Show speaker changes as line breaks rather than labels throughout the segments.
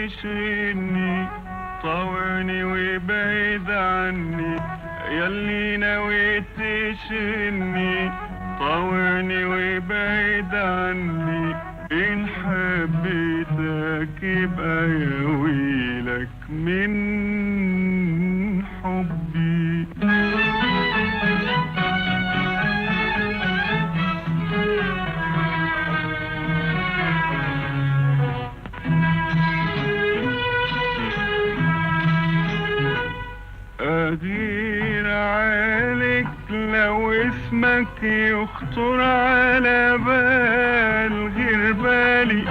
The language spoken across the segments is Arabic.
تشغلني، طاوعني وبعيد عني، ياللي ناوي تشغلني، طاوعني وبعيد عني، إن حبيتك يبقى يا ويلك من حبي. أغير عليك لو اسمك يخطر على بال غير بالي،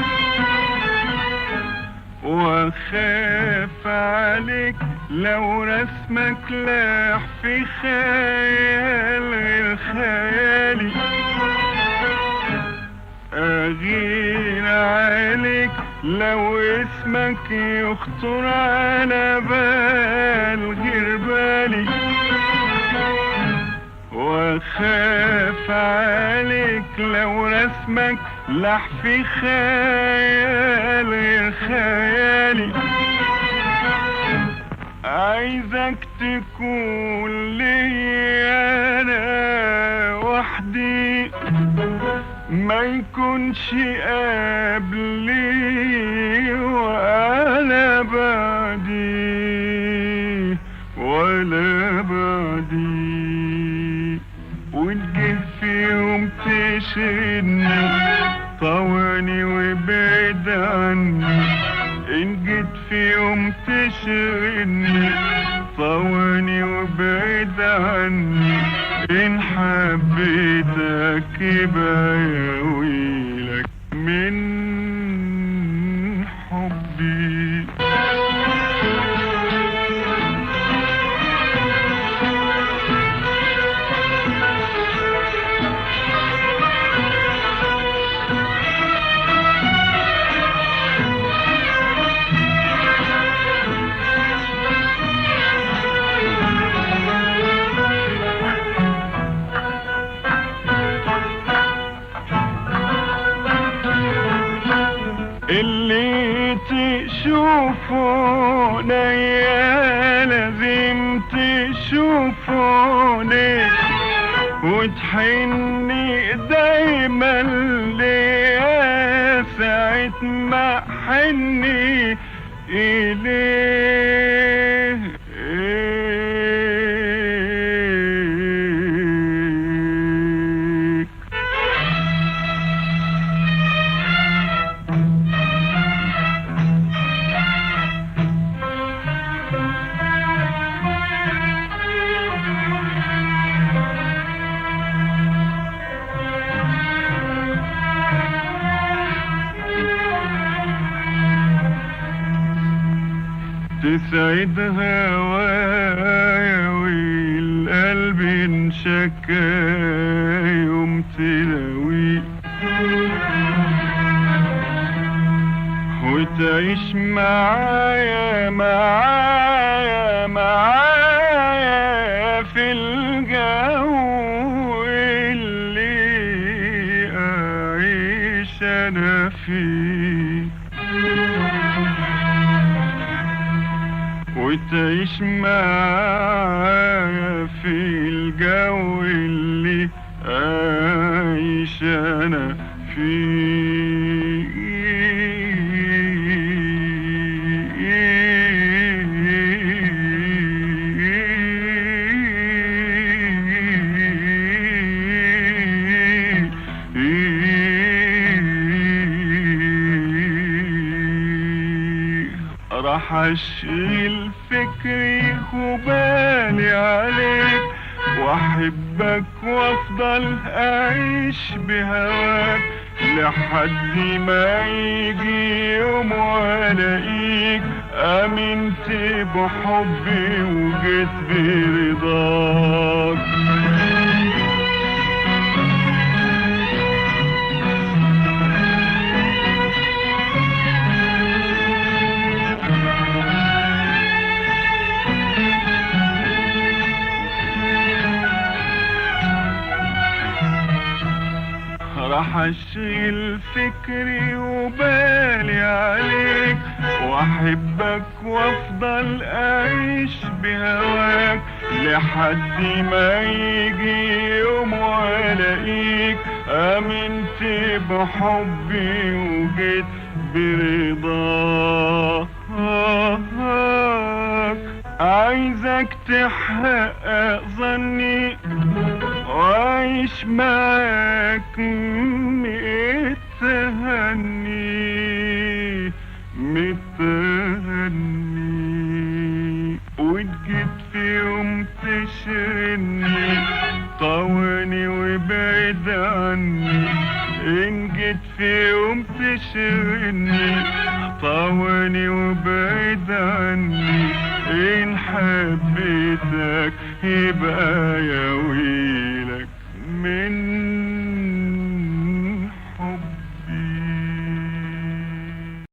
واخاف عليك لو رسمك لاح في خيال غير خيالي. أغير عليك لو اسمك يخطر على بال غير بالي، واخاف عليك لو رسمك لح في خيال غير خيالي. عايزك تكون لي انا وحدي، ما يكونش قبلي ولا بعدي ولا بعدي. وتجي في يوم تشغلني، طاوعني وبعد عني، إن جيت في يوم تشغلني، طاوعني وبعد عني، إن حبيتك يبقى يا ويلك من حبي. اللي تشوفونه يا لازم تشوفوني، وتحني دايما ليا ساعة ما حني إليه. تسعد هوايا والقلب انشكى يوم تلاوي، وتعيش معايا معايا معايا في الجو اللي أعيش أنا فيه، وتعيش معايا في الجو اللي أعيش أنا فيه. راح اشغل فكري وبالي عليك، واحبك وافضل اعيش بهواك، لحد ما يجي يوم والاقيك امنت بحبي وجيت برضاك. راح اشغل فكري وبالي عليك، واحبك وافضل اعيش بهواك لحد ما يجي يوم والاقيك امنت بحبي وجيت برضاك. عايزك تحقق ظني وعيش معاك متهني متهني. وتجيت في يوم تشغلني طواني وبعد عني، إن جيت في يوم تشغلني طواني وبعد عني، إن حبيتك يبقى يا